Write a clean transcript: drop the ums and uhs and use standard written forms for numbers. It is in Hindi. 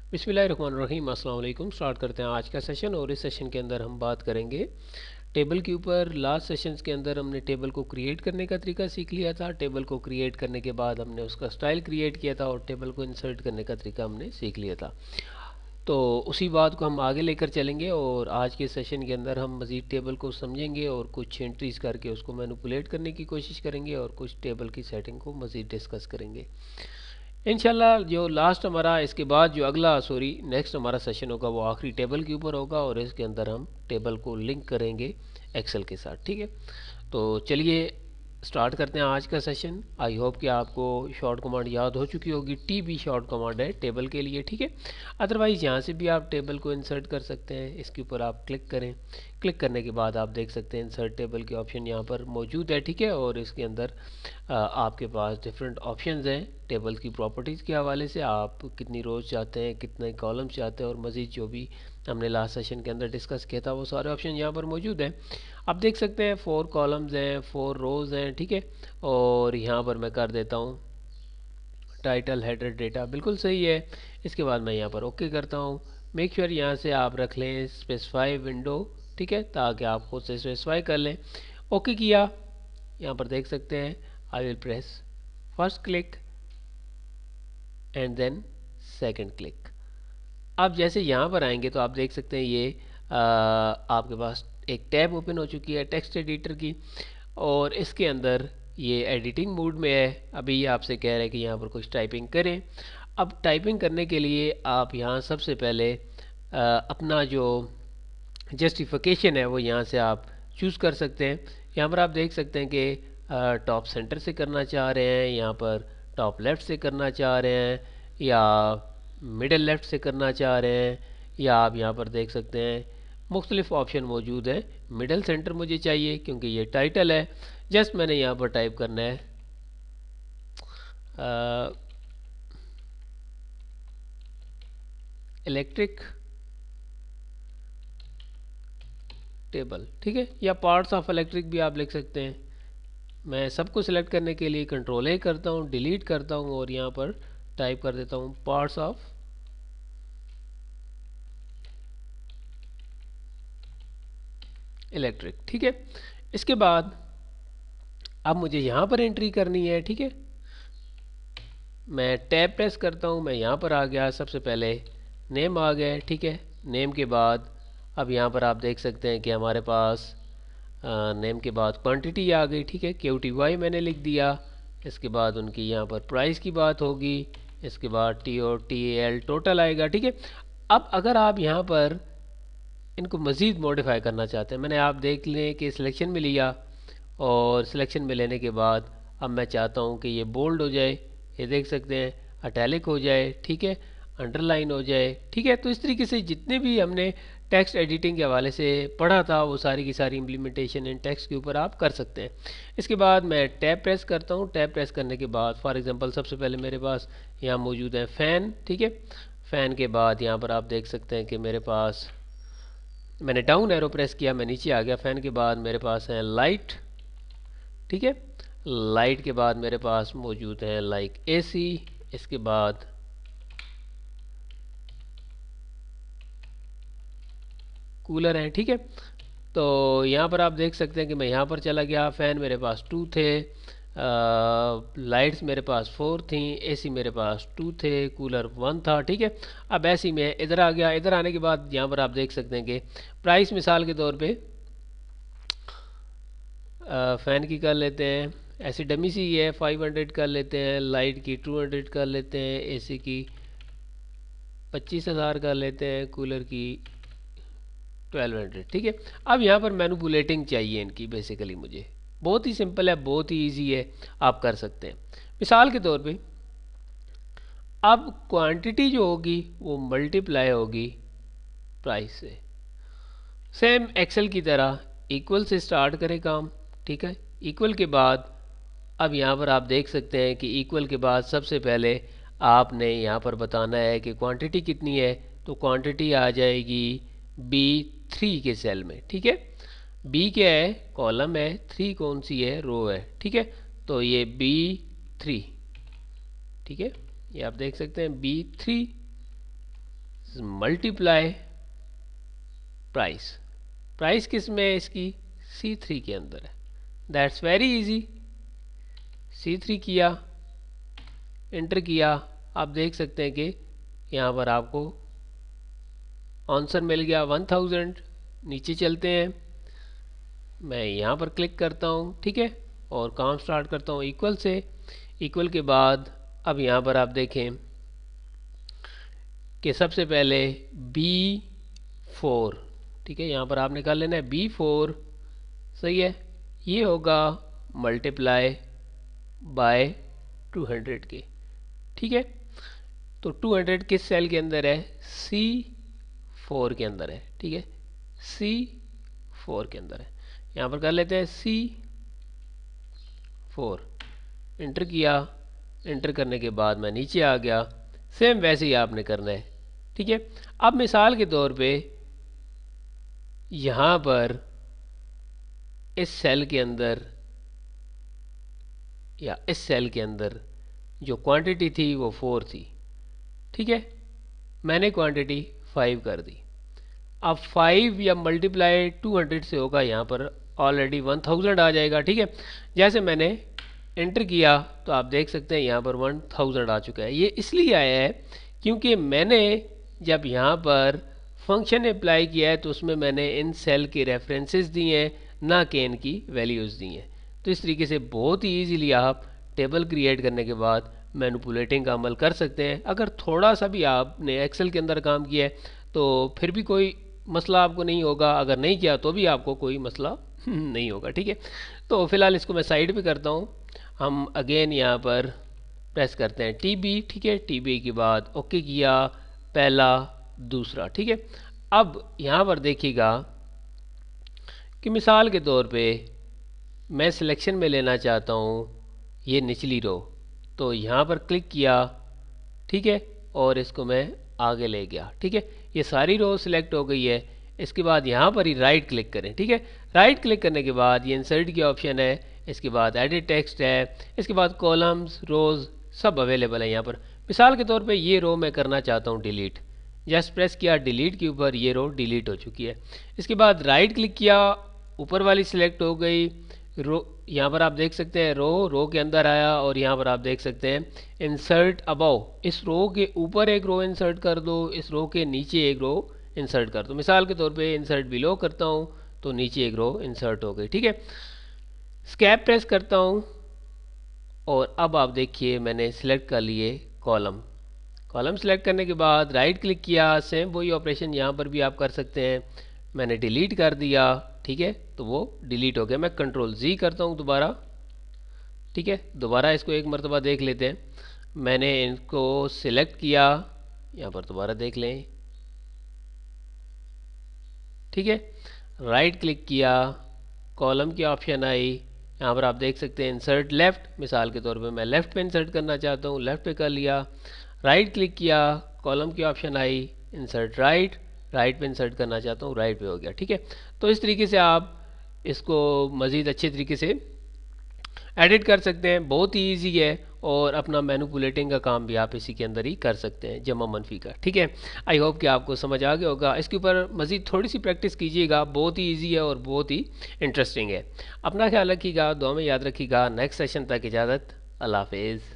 बिस्मिल्लाहिर्रहमानिर्रहीम। अस्सलाम वालेकुम। स्टार्ट करते हैं आज का सेशन। और इस सेशन के अंदर हम बात करेंगे टेबल के ऊपर। लास्ट सेशंस के अंदर हमने टेबल को क्रिएट करने का तरीका सीख लिया था। टेबल को क्रिएट करने के बाद हमने उसका स्टाइल क्रिएट किया था और टेबल को इंसर्ट करने का तरीका हमने सीख लिया था। तो उसी बात को हम आगे लेकर चलेंगे और आज के सेशन के अंदर हम मज़ीद टेबल को समझेंगे और कुछ एंट्रीज़ करके उसको मैनिपुलेट करने की कोशिश करेंगे और कुछ टेबल की सेटिंग को मज़ीद डिस्कस करेंगे इंशाल्लाह। जो लास्ट हमारा इसके बाद जो अगला नेक्स्ट हमारा सेशन होगा वो आखिरी टेबल के ऊपर होगा और इसके अंदर हम टेबल को लिंक करेंगे एक्सेल के साथ। ठीक है, तो चलिए स्टार्ट करते हैं आज का सेशन। आई होप कि आपको शॉर्ट कमांड याद हो चुकी होगी। टी बी शॉर्ट कमांड है टेबल के लिए। ठीक है, अदरवाइज़ यहाँ से भी आप टेबल को इंसर्ट कर सकते हैं। इसके ऊपर आप क्लिक करें। क्लिक करने के बाद आप देख सकते हैं इंसर्ट टेबल के ऑप्शन यहाँ पर मौजूद है। ठीक है, और इसके अंदर आपके पास डिफरेंट ऑप्शंस हैं टेबल की प्रॉपर्टीज़ के हवाले से। आप कितनी रोज़ चाहते हैं, कितने कॉलम्स चाहते हैं और मज़ीद जो भी हमने लास्ट सेशन के अंदर डिस्कस किया था वो सारे ऑप्शन यहाँ पर मौजूद हैं। आप देख सकते हैं 4 कॉलम्स हैं, 4 रोज़ हैं। ठीक है, और यहाँ पर मैं कर देता हूँ टाइटल, हेडर, डेटा, बिल्कुल सही है। इसके बाद मैं यहाँ पर ओके करता हूँ। मेक श्योर यहाँ से आप रख लें स्पेसिफाई विंडो। ठीक है, ताकि आप खुद से स्पेसिफाई कर लें। ओके किया, यहाँ पर देख सकते हैं I will press first click and then second click. अब जैसे यहाँ पर आएंगे तो आप देख सकते हैं ये आपके पास एक टैब ओपन हो चुकी है टेक्स्ट एडिटर की और इसके अंदर ये एडिटिंग मोड में है। अभी ये आपसे कह रहा है कि यहाँ पर कुछ टाइपिंग करें। अब टाइपिंग करने के लिए आप यहाँ सबसे पहले अपना जो जस्टिफिकेशन है वो यहाँ से आप चूज़ कर सकते हैं। यहाँ पर आप देख सकते हैं कि टॉप सेंटर से करना चाह रहे हैं, यहाँ पर टॉप लेफ़्ट से करना चाह रहे हैं या मिडल लेफ़्ट से करना चाह रहे हैं, या आप यहाँ पर देख सकते हैं मुख्तलिफ़ ऑप्शन मौजूद हैं। मिडल सेंटर मुझे चाहिए क्योंकि ये टाइटल है। जस्ट मैंने यहाँ पर टाइप करना है इलेक्ट्रिक टेबल। ठीक है, या पार्ट्स ऑफ इलेक्ट्रिक भी आप लिख सकते हैं। मैं सबको सिलेक्ट करने के लिए कंट्रोल ए करता हूँ, डिलीट करता हूँ और यहाँ पर टाइप कर देता हूँ पार्ट्स ऑफ इलेक्ट्रिक। ठीक है, इसके बाद अब मुझे यहाँ पर एंट्री करनी है। ठीक है, मैं टैब प्रेस करता हूँ, मैं यहाँ पर आ गया। सबसे पहले नेम आ गया। ठीक है, नेम के बाद अब यहाँ पर आप देख सकते हैं कि हमारे पास नेम के बाद क्वांटिटी आ गई। ठीक है, QTY मैंने लिख दिया। इसके बाद उनकी यहाँ पर प्राइस की बात होगी। इसके बाद TOTAL टोटल आएगा। ठीक है, अब अगर आप यहाँ पर इनको मज़ीद मॉडिफाई करना चाहते हैं, मैंने आप देख लें कि सिलेक्शन में लिया और सिलेक्शन में लेने के बाद अब मैं चाहता हूँ कि ये बोल्ड हो जाए, ये देख सकते हैं, अटैलिक हो जाए। ठीक है, अंडरलाइन हो जाए। ठीक है, तो इस तरीके से जितने भी हमने टेक्स्ट एडिटिंग के हवाले से पढ़ा था वो सारी की सारी इम्प्लीमेंटेशन इन टेक्स्ट के ऊपर आप कर सकते हैं। इसके बाद मैं टैब प्रेस करता हूँ। टैब प्रेस करने के बाद फॉर एग्जांपल सबसे पहले मेरे पास यहाँ मौजूद है फ़ैन। ठीक है, फ़ैन के बाद यहाँ पर आप देख सकते हैं कि मेरे पास मैंने डाउन एरो प्रेस किया, मैं नीचे आ गया। फ़ैन के बाद मेरे पास है लाइट। ठीक है, लाइट के बाद मेरे पास मौजूद है लाइक AC। इसके बाद कूलर हैं। ठीक है, तो यहाँ पर आप देख सकते हैं कि मैं यहाँ पर चला गया। फ़ैन मेरे पास 2 थे, लाइट्स मेरे पास 4 थी, AC मेरे पास 2 थे, कूलर 1 था। ठीक है, अब ऐसे ही मैं इधर आ गया। इधर आने के बाद यहाँ पर आप देख सकते हैं कि प्राइस मिसाल के तौर पे फ़ैन की कर लेते हैं, ऐसी डमी सी है 500 कर लेते हैं, लाइट की 200 कर लेते हैं, AC की 25,000 कर लेते हैं, कूलर की 1200। ठीक है, अब यहाँ पर मैनिपुलेटिंग चाहिए इनकी। बेसिकली मुझे बहुत ही सिंपल है, बहुत ही इजी है, आप कर सकते हैं। मिसाल के तौर पे अब क्वांटिटी जो होगी वो मल्टीप्लाई होगी प्राइस से। सेम एक्सेल की तरह इक्वल से स्टार्ट करें काम। ठीक है, इक्वल के बाद अब यहाँ पर आप देख सकते हैं कि इक्वल के बाद सबसे पहले आपने यहाँ पर बताना है कि क्वांटिटी कितनी है। तो क्वांटिटी आ जाएगी B3 के सेल में। ठीक है, B क्या है, कॉलम है, 3 कौन सी है, रो है। ठीक है, तो ये B3। ठीक है, ये आप देख सकते हैं B3 मल्टीप्लाई प्राइस। प्राइस किस में है इसकी? C3 के अंदर है। That's very easy. C3 किया, इंटर किया, आप देख सकते हैं कि यहाँ पर आपको आंसर मिल गया 1000। नीचे चलते हैं, मैं यहाँ पर क्लिक करता हूँ, ठीक है, और काम स्टार्ट करता हूँ इक्वल से। इक्वल के बाद अब यहाँ पर आप देखें कि सबसे पहले B4, ठीक है, यहाँ पर आपने कर लेना है B4, सही है, ये होगा मल्टीप्लाई बाय 200 के, ठीक है। तो 200 किस सेल के अंदर है? C4 के अंदर है, ठीक है, C4 के अंदर है। यहाँ पर कर लेते हैं C4, इंटर किया, इंटर करने के बाद मैं नीचे आ गया। सेम वैसे ही आपने करना है, ठीक है। अब मिसाल के तौर पे यहाँ पर इस सेल के अंदर या इस सेल के अंदर जो क्वांटिटी थी वो 4 थी, ठीक है, मैंने क्वांटिटी 5 कर दी। अब 5 या मल्टीप्लाई 200 से होगा, यहाँ पर ऑलरेडी 1000 आ जाएगा, ठीक है। जैसे मैंने एंटर किया तो आप देख सकते हैं यहाँ पर 1000 आ चुका है। ये इसलिए आया है क्योंकि मैंने जब यहाँ पर फंक्शन अप्लाई किया है तो उसमें मैंने इन सेल के रेफरेंसेस दिए हैं, ना कि इनकी वैल्यूज़ दी हैं। तो इस तरीके से बहुत ही ईजीली आप टेबल क्रिएट करने के बाद मैनिपुलेटिंग का अमल कर सकते हैं। अगर थोड़ा सा भी आपने एक्सेल के अंदर काम किया है तो फिर भी कोई मसला आपको नहीं होगा, अगर नहीं किया तो भी आपको कोई मसला नहीं होगा, ठीक है। तो फिलहाल इसको मैं साइड पे करता हूँ। हम अगेन यहाँ पर प्रेस करते हैं TB, ठीक है, TB के बाद ओके किया, पहला दूसरा, ठीक है। अब यहाँ पर देखिएगा कि मिसाल के तौर पे मैं सिलेक्शन में लेना चाहता हूँ ये निचली रो, तो यहाँ पर क्लिक किया, ठीक है, और इसको मैं आगे ले गया, ठीक है, ये सारी रो सिलेक्ट हो गई है। इसके बाद यहाँ पर ही राइट क्लिक करें, ठीक है। राइट क्लिक करने के बाद ये इंसर्ट की ऑप्शन है, इसके बाद एडिट टेक्स्ट है, इसके बाद कॉलम्स, रोज़ सब अवेलेबल है यहाँ पर। मिसाल के तौर पे ये रो मैं करना चाहता हूँ डिलीट, जस्ट प्रेस किया डिलीट के ऊपर, ये रो डिलीट हो चुकी है। इसके बाद राइट क्लिक किया, ऊपर वाली सिलेक्ट हो गई, रो यहाँ पर आप देख सकते हैं रो के अंदर आया, और यहाँ पर आप देख सकते हैं इंसर्ट अबव, इस रो के ऊपर एक रो इंसर्ट कर दो, इस रो के नीचे एक रो इंसर्ट कर दो। मिसाल के तौर पे इंसर्ट बिलो करता हूँ तो नीचे एक रो इंसर्ट हो गई, ठीक है। स्कैप प्रेस करता हूँ और अब आप देखिए मैंने सिलेक्ट कर लिए कॉलम। कॉलम सेलेक्ट करने के बाद राइट क्लिक किया, सेम वही ऑपरेशन यहाँ पर भी आप कर सकते हैं। मैंने डिलीट कर दिया, ठीक है, तो वो डिलीट हो गया। मैं कंट्रोल Z करता हूँ दोबारा, ठीक है, दोबारा इसको एक मरतबा देख लेते हैं। मैंने इनको सिलेक्ट किया, यहाँ पर दोबारा देख लें, ठीक है, राइट क्लिक किया, कॉलम की ऑप्शन आई, यहाँ पर आप देख सकते हैं इंसर्ट लेफ़्ट, मिसाल के तौर पे मैं लेफ़्ट पे इंसर्ट करना चाहता हूँ, लेफ़्ट पे कर लिया। राइट क्लिक किया, कॉलम की ऑप्शन आई, इंसर्ट राइट, राइट पे इंसर्ट करना चाहता हूँ, राइट पे हो गया, ठीक है। तो इस तरीके से आप इसको मज़ीद अच्छे तरीके से एडिट कर सकते हैं, बहुत ही ईजी है, और अपना मैनिपुलेटिंग का काम भी आप इसी के अंदर ही कर सकते हैं, जमा मनफी का, ठीक है। आई होप कि आपको समझ आ गया होगा। इसके ऊपर मज़ीद थोड़ी सी प्रैक्टिस कीजिएगा, बहुत ही ईजी है और बहुत ही इंटरेस्टिंग है। अपना ख्याल रखिएगा, दुआ में याद रखिएगा। नेक्स्ट सेशन तक इजाज़त, अल्लाह हाफिज़।